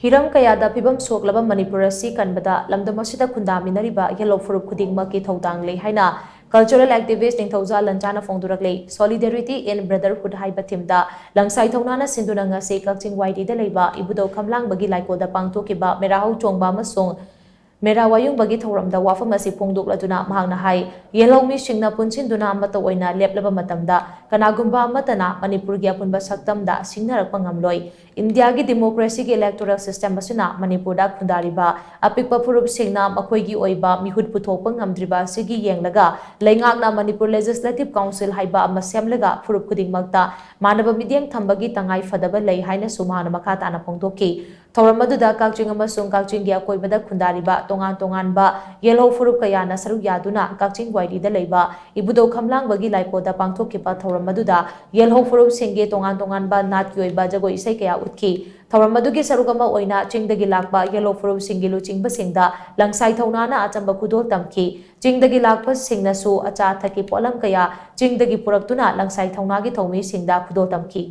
Hiram कयादा फिबम सोकलबा Manipur असि कनबदा लमदम असिदा खुंदामिनरिबा yellow फुरुप खुदिंगमकी थौदांग ले हाइना cultural activist निंथौजा लंचाना फोंदुरकले solidarity इन brotherhood हाइबा थीमदा लंगसाई थौनाना सिंदुना ngase Kakching वाइडीदा लेबा इबुदो खमलांगबगी लाइकोदा पांगथोकिबा मेराहौ चोंगबा अमसोंग मेरा वायुंगबगी थौरमदा वाफम असि फोंदोकलदुना महांगना हाई येलौमी सिंगना पुनसिनदुना अमत ओइना लेपलबा मतमदा कनागुंबा अमतना मणिपुरगी अपुनबा सक्तमदा सिंगनरकपा ngamloi इंडिया की डेमोक्रेसी की इलेक्टोरल सिस्टम असुना मणिपुरदा खुंदारिबा अपिकपा फुरुप सिंगना मखोइगी ओइबा मिहुद पुथोकपा ngamdriba सिगी येंगलगा लेंगाकना मणिपुर लेजिस्लेटिव काउंसिल हाइबा अमा सेमलगा फुरुप खुदिंगमक्ता मानब मिदियंग थंबगी तंगाई फदबा लई हाइना सुमाना मखाताना फोंदोकी थौरमदुदा काक्चिंग अमसुंग काक्चिंगी अकोइबदा खुंदारिबा तोंगान तोंगानबा येलो फुरुप कयाना सरुक यादुना काक्चिंग वाइडीदा लेबा इबुदो खमलांगबगी लाइकोदा पांगथोकिबा थौरमदुदा येलो फुरुप सिंगे तोंगान तोंगानबा नाटकी ओइबा जगोई इसै कया उत्की थौरमदुगी सरुक अमा ओइना चिंगदगी लाकबा येलो फुरुप सिंगी लुचिंगबा सिंगदा लंगसाई थौनाना अचंबा खुदोल तमकी चिंगदगी लाकबा सिंगनासु अचा थकी पोलम कया चिंगदगी पुरक्तुना लंगसाई थौनागी थौमी सिंगदा खुदोल तमकी